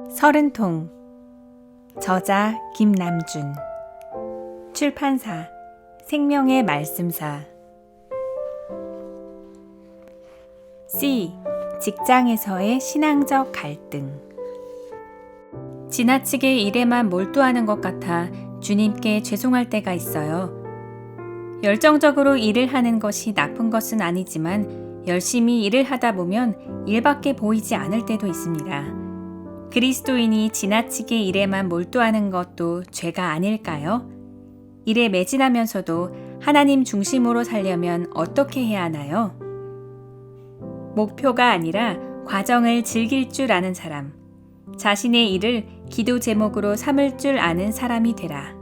서른통. 저자 김남준. 출판사 생명의 말씀사. C. 직장에서의 신앙적 갈등. 지나치게 일에만 몰두하는 것 같아 주님께 죄송할 때가 있어요. 열정적으로 일을 하는 것이 나쁜 것은 아니지만 열심히 일을 하다 보면 일밖에 보이지 않을 때도 있습니다. 그리스도인이 지나치게 일에만 몰두하는 것도 죄가 아닐까요? 일에 매진하면서도 하나님 중심으로 살려면 어떻게 해야 하나요? 목표가 아니라 과정을 즐길 줄 아는 사람, 자신의 일을 기도 제목으로 삼을 줄 아는 사람이 되라.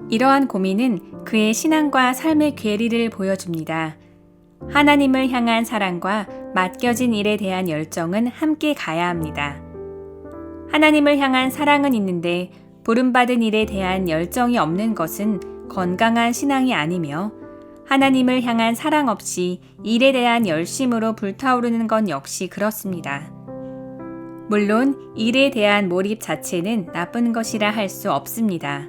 이러한 고민은 그의 신앙과 삶의 괴리를 보여줍니다. 하나님을 향한 사랑과 맡겨진 일에 대한 열정은 함께 가야 합니다. 하나님을 향한 사랑은 있는데 부름받은 일에 대한 열정이 없는 것은 건강한 신앙이 아니며, 하나님을 향한 사랑 없이 일에 대한 열심으로 불타오르는 건 역시 그렇습니다. 물론 일에 대한 몰입 자체는 나쁜 것이라 할 수 없습니다.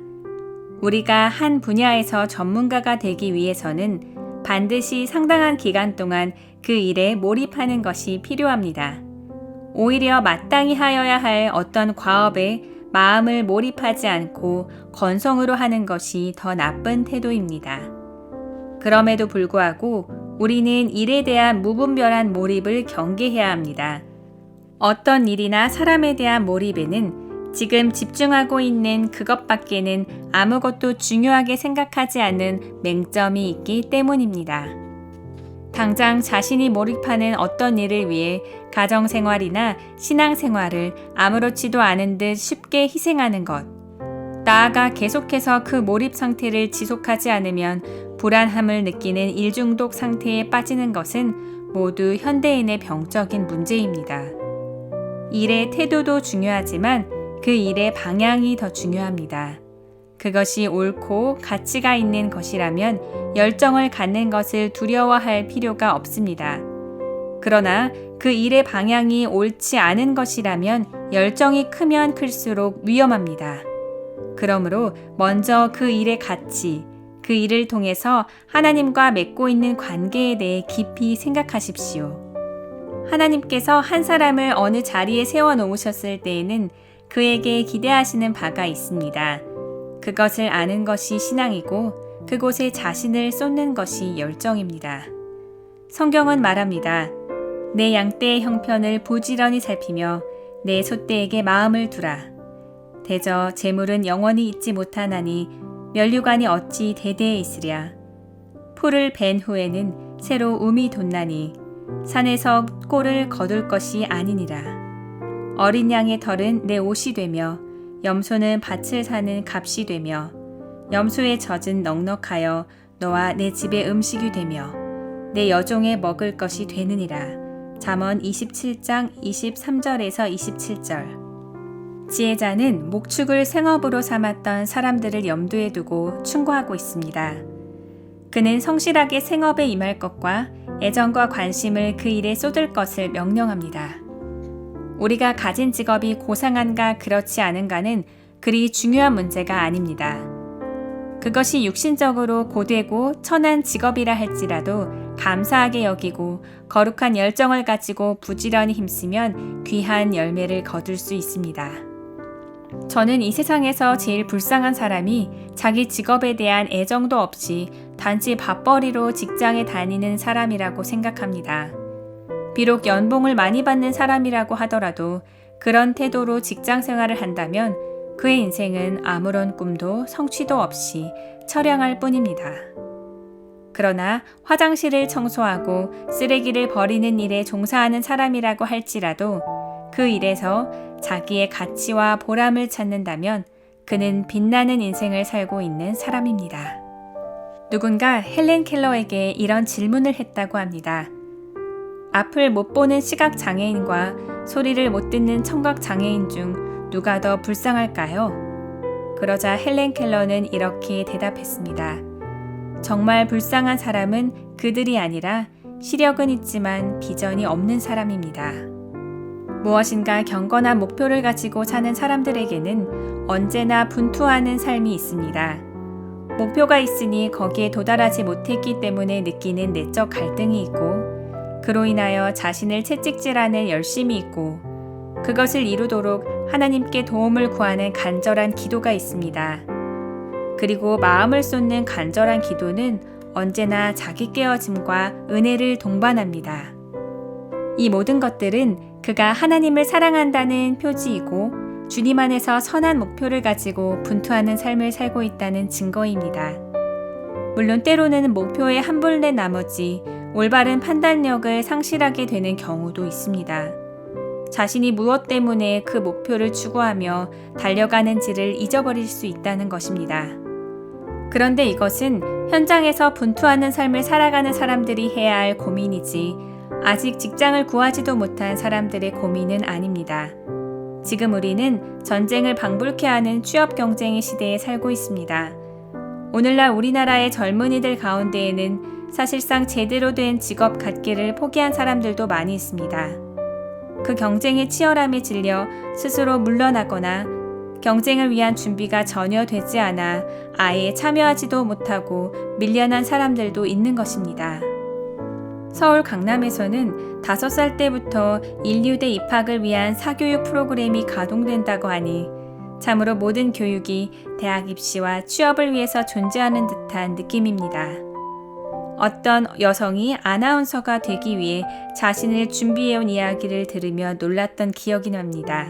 우리가 한 분야에서 전문가가 되기 위해서는 반드시 상당한 기간 동안 그 일에 몰입하는 것이 필요합니다. 오히려 마땅히 하여야 할 어떤 과업에 마음을 몰입하지 않고 건성으로 하는 것이 더 나쁜 태도입니다. 그럼에도 불구하고 우리는 일에 대한 무분별한 몰입을 경계해야 합니다. 어떤 일이나 사람에 대한 몰입에는 지금 집중하고 있는 그것밖에는 아무것도 중요하게 생각하지 않는 맹점이 있기 때문입니다. 당장 자신이 몰입하는 어떤 일을 위해 가정생활이나 신앙생활을 아무렇지도 않은 듯 쉽게 희생하는 것, 나아가 계속해서 그 몰입 상태를 지속하지 않으면 불안함을 느끼는 일중독 상태에 빠지는 것은 모두 현대인의 병적인 문제입니다. 일의 태도도 중요하지만 그 일의 방향이 더 중요합니다. 그것이 옳고 가치가 있는 것이라면 열정을 갖는 것을 두려워할 필요가 없습니다. 그러나 그 일의 방향이 옳지 않은 것이라면 열정이 크면 클수록 위험합니다. 그러므로 먼저 그 일의 가치, 그 일을 통해서 하나님과 맺고 있는 관계에 대해 깊이 생각하십시오. 하나님께서 한 사람을 어느 자리에 세워놓으셨을 때에는 그에게 기대하시는 바가 있습니다. 그것을 아는 것이 신앙이고 그곳에 자신을 쏟는 것이 열정입니다. 성경은 말합니다. 내 양떼의 형편을 부지런히 살피며 내 소떼에게 마음을 두라. 대저 재물은 영원히 있지 못하나니 면류관이 어찌 대대에 있으랴. 풀을 벤 후에는 새로 움이 돋나니 산에서 꼴을 거둘 것이 아니니라. 어린 양의 털은 내 옷이 되며 염소는 밭을 사는 값이 되며 염소의 젖은 넉넉하여 너와 내 집의 음식이 되며 내 여종의 먹을 것이 되느니라. 잠언 27장 23절에서 27절. 지혜자는 목축을 생업으로 삼았던 사람들을 염두에 두고 충고하고 있습니다. 그는 성실하게 생업에 임할 것과 애정과 관심을 그 일에 쏟을 것을 명령합니다. 우리가 가진 직업이 고상한가 그렇지 않은가는 그리 중요한 문제가 아닙니다. 그것이 육신적으로 고되고 천한 직업이라 할지라도 감사하게 여기고 거룩한 열정을 가지고 부지런히 힘쓰면 귀한 열매를 거둘 수 있습니다. 저는 이 세상에서 제일 불쌍한 사람이 자기 직업에 대한 애정도 없이 단지 밥벌이로 직장에 다니는 사람이라고 생각합니다. 비록 연봉을 많이 받는 사람이라고 하더라도 그런 태도로 직장 생활을 한다면 그의 인생은 아무런 꿈도 성취도 없이 처량할 뿐입니다. 그러나 화장실을 청소하고 쓰레기를 버리는 일에 종사하는 사람이라고 할지라도 그 일에서 자기의 가치와 보람을 찾는다면 그는 빛나는 인생을 살고 있는 사람입니다. 누군가 헬렌 켈러에게 이런 질문을 했다고 합니다. 앞을 못 보는 시각장애인과 소리를 못 듣는 청각장애인 중 누가 더 불쌍할까요? 그러자 헬렌 켈러는 이렇게 대답했습니다. 정말 불쌍한 사람은 그들이 아니라 시력은 있지만 비전이 없는 사람입니다. 무엇인가 경건한 목표를 가지고 사는 사람들에게는 언제나 분투하는 삶이 있습니다. 목표가 있으니 거기에 도달하지 못했기 때문에 느끼는 내적 갈등이 있고, 그로 인하여 자신을 채찍질하는 열심이 있고, 그것을 이루도록 하나님께 도움을 구하는 간절한 기도가 있습니다. 그리고 마음을 쏟는 간절한 기도는 언제나 자기 깨어짐과 은혜를 동반합니다. 이 모든 것들은 그가 하나님을 사랑한다는 표지이고 주님 안에서 선한 목표를 가지고 분투하는 삶을 살고 있다는 증거입니다. 물론 때로는 목표에 함몰된 나머지 올바른 판단력을 상실하게 되는 경우도 있습니다. 자신이 무엇 때문에 그 목표를 추구하며 달려가는지를 잊어버릴 수 있다는 것입니다. 그런데 이것은 현장에서 분투하는 삶을 살아가는 사람들이 해야 할 고민이지 아직 직장을 구하지도 못한 사람들의 고민은 아닙니다. 지금 우리는 전쟁을 방불케 하는 취업 경쟁의 시대에 살고 있습니다. 오늘날 우리나라의 젊은이들 가운데에는 사실상 제대로 된 직업 갖기를 포기한 사람들도 많이 있습니다. 그 경쟁의 치열함에 질려 스스로 물러나거나 경쟁을 위한 준비가 전혀 되지 않아 아예 참여하지도 못하고 밀려난 사람들도 있는 것입니다. 서울 강남에서는 5살 때부터 인류대 입학을 위한 사교육 프로그램이 가동된다고 하니 참으로 모든 교육이 대학 입시와 취업을 위해서 존재하는 듯한 느낌입니다. 어떤 여성이 아나운서가 되기 위해 자신을 준비해온 이야기를 들으며 놀랐던 기억이 납니다.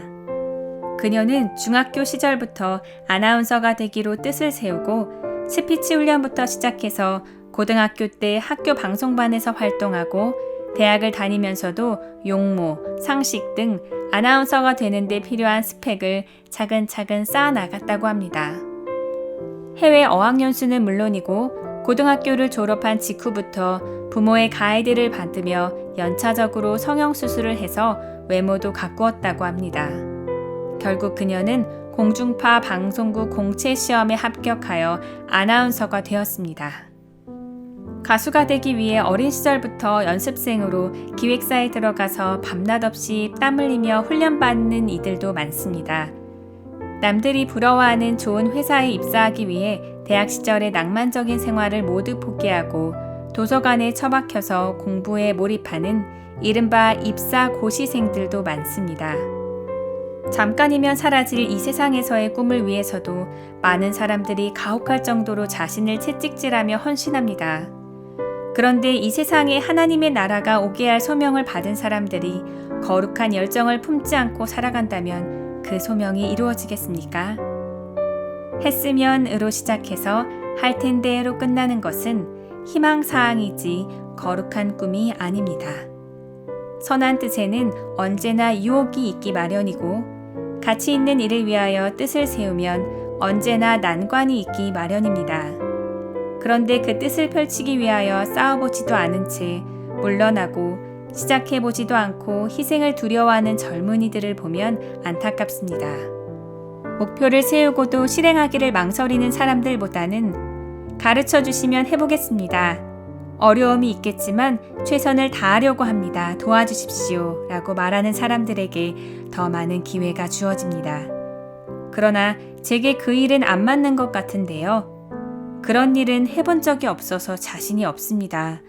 그녀는 중학교 시절부터 아나운서가 되기로 뜻을 세우고 스피치 훈련부터 시작해서 고등학교 때 학교 방송반에서 활동하고 대학을 다니면서도 용모, 상식 등 아나운서가 되는데 필요한 스펙을 차근차근 쌓아나갔다고 합니다. 해외 어학연수는 물론이고 고등학교를 졸업한 직후부터 부모의 가이드를 받으며 연차적으로 성형수술을 해서 외모도 가꾸었다고 합니다. 결국 그녀는 공중파 방송국 공채 시험에 합격하여 아나운서가 되었습니다. 가수가 되기 위해 어린 시절부터 연습생으로 기획사에 들어가서 밤낮 없이 땀 흘리며 훈련받는 이들도 많습니다. 남들이 부러워하는 좋은 회사에 입사하기 위해 대학 시절의 낭만적인 생활을 모두 포기하고 도서관에 처박혀서 공부에 몰입하는 이른바 입사 고시생들도 많습니다. 잠깐이면 사라질 이 세상에서의 꿈을 위해서도 많은 사람들이 가혹할 정도로 자신을 채찍질하며 헌신합니다. 그런데 이 세상에 하나님의 나라가 오게 할 소명을 받은 사람들이 거룩한 열정을 품지 않고 살아간다면 그 소명이 이루어지겠습니까? 했으면으로 시작해서 할 텐데로 끝나는 것은 희망사항이지 거룩한 꿈이 아닙니다. 선한 뜻에는 언제나 유혹이 있기 마련이고 가치 있는 일을 위하여 뜻을 세우면 언제나 난관이 있기 마련입니다. 그런데 그 뜻을 펼치기 위하여 싸워보지도 않은 채 물러나고 시작해보지도 않고 희생을 두려워하는 젊은이들을 보면 안타깝습니다. 목표를 세우고도 실행하기를 망설이는 사람들보다는 가르쳐 주시면 해보겠습니다. 어려움이 있겠지만 최선을 다하려고 합니다. 도와주십시오. 라고 말하는 사람들에게 더 많은 기회가 주어집니다. 그러나 제게 그 일은 안 맞는 것 같은데요. 그런 일은 해본 적이 없어서 자신이 없습니다.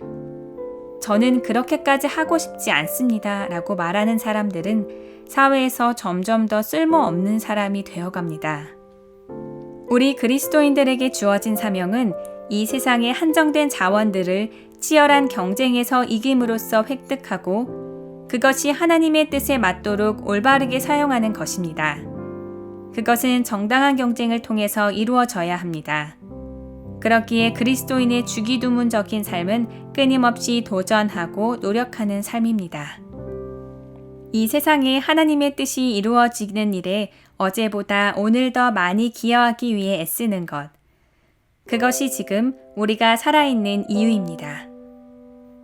저는 그렇게까지 하고 싶지 않습니다. 라고 말하는 사람들은 사회에서 점점 더 쓸모없는 사람이 되어갑니다. 우리 그리스도인들에게 주어진 사명은 이 세상의 한정된 자원들을 치열한 경쟁에서 이김으로써 획득하고 그것이 하나님의 뜻에 맞도록 올바르게 사용하는 것입니다. 그것은 정당한 경쟁을 통해서 이루어져야 합니다. 그렇기에 그리스도인의 주기도문적인 삶은 끊임없이 도전하고 노력하는 삶입니다. 이 세상에 하나님의 뜻이 이루어지는 일에 어제보다 오늘 더 많이 기여하기 위해 애쓰는 것. 그것이 지금 우리가 살아있는 이유입니다.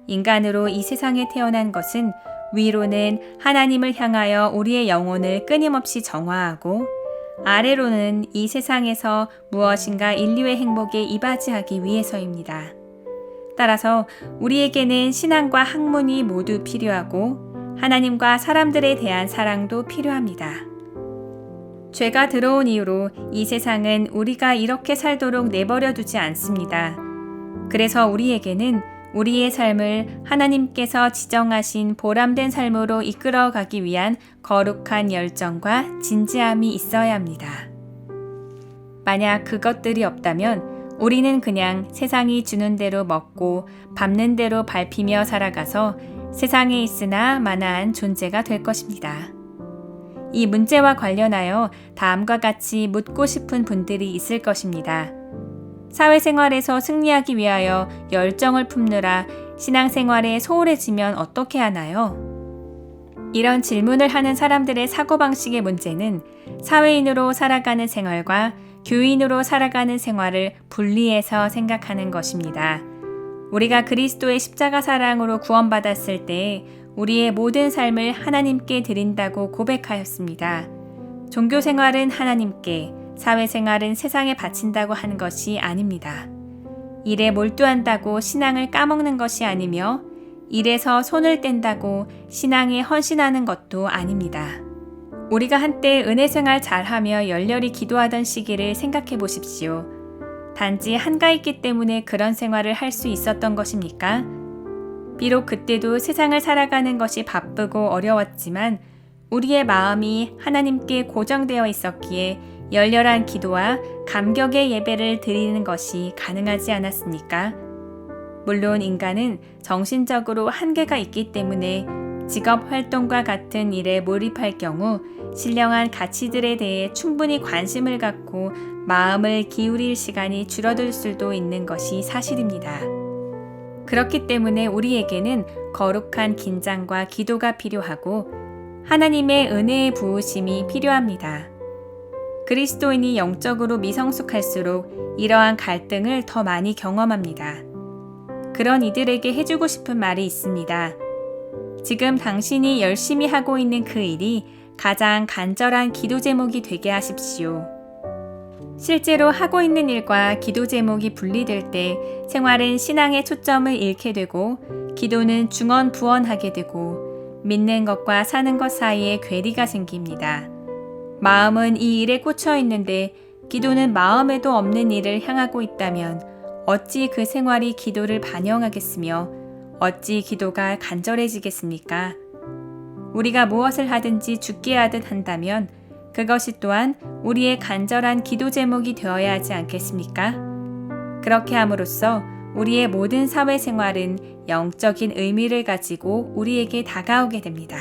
인간으로 이 세상에 태어난 것은 위로는 하나님을 향하여 우리의 영혼을 끊임없이 정화하고 아래로는 이 세상에서 무엇인가 인류의 행복에 이바지하기 위해서입니다. 따라서 우리에게는 신앙과 학문이 모두 필요하고 하나님과 사람들에 대한 사랑도 필요합니다. 죄가 들어온 이후로 이 세상은 우리가 이렇게 살도록 내버려 두지 않습니다. 그래서 우리에게는 우리의 삶을 하나님께서 지정하신 보람된 삶으로 이끌어가기 위한 거룩한 열정과 진지함이 있어야 합니다. 만약 그것들이 없다면 우리는 그냥 세상이 주는 대로 먹고 밟는 대로 밟히며 살아가서 세상에 있으나 마나한 존재가 될 것입니다. 이 문제와 관련하여 다음과 같이 묻고 싶은 분들이 있을 것입니다. 사회생활에서 승리하기 위하여 열정을 품느라 신앙생활에 소홀해지면 어떻게 하나요? 이런 질문을 하는 사람들의 사고방식의 문제는 사회인으로 살아가는 생활과 교인으로 살아가는 생활을 분리해서 생각하는 것입니다. 우리가 그리스도의 십자가 사랑으로 구원받았을 때 우리의 모든 삶을 하나님께 드린다고 고백하였습니다. 종교생활은 하나님께, 사회생활은 세상에 바친다고 하는 것이 아닙니다. 일에 몰두한다고 신앙을 까먹는 것이 아니며 일에서 손을 뗀다고 신앙에 헌신하는 것도 아닙니다. 우리가 한때 은혜생활 잘하며 열렬히 기도하던 시기를 생각해 보십시오. 단지 한가했기 때문에 그런 생활을 할 수 있었던 것입니까? 비록 그때도 세상을 살아가는 것이 바쁘고 어려웠지만 우리의 마음이 하나님께 고정되어 있었기에 열렬한 기도와 감격의 예배를 드리는 것이 가능하지 않았습니까? 물론 인간은 정신적으로 한계가 있기 때문에 직업 활동과 같은 일에 몰입할 경우 신령한 가치들에 대해 충분히 관심을 갖고 마음을 기울일 시간이 줄어들 수도 있는 것이 사실입니다. 그렇기 때문에 우리에게는 거룩한 긴장과 기도가 필요하고 하나님의 은혜의 부으심이 필요합니다. 그리스도인이 영적으로 미성숙할수록 이러한 갈등을 더 많이 경험합니다. 그런 이들에게 해주고 싶은 말이 있습니다. 지금 당신이 열심히 하고 있는 그 일이 가장 간절한 기도 제목이 되게 하십시오. 실제로 하고 있는 일과 기도 제목이 분리될 때 생활은 신앙의 초점을 잃게 되고 기도는 중언부언하게 되고 믿는 것과 사는 것 사이에 괴리가 생깁니다. 마음은 이 일에 꽂혀 있는데 기도는 마음에도 없는 일을 향하고 있다면 어찌 그 생활이 기도를 반영하겠으며 어찌 기도가 간절해지겠습니까? 우리가 무엇을 하든지 죽게 하듯 한다면 그것이 또한 우리의 간절한 기도 제목이 되어야 하지 않겠습니까? 그렇게 함으로써 우리의 모든 사회생활은 영적인 의미를 가지고 우리에게 다가오게 됩니다.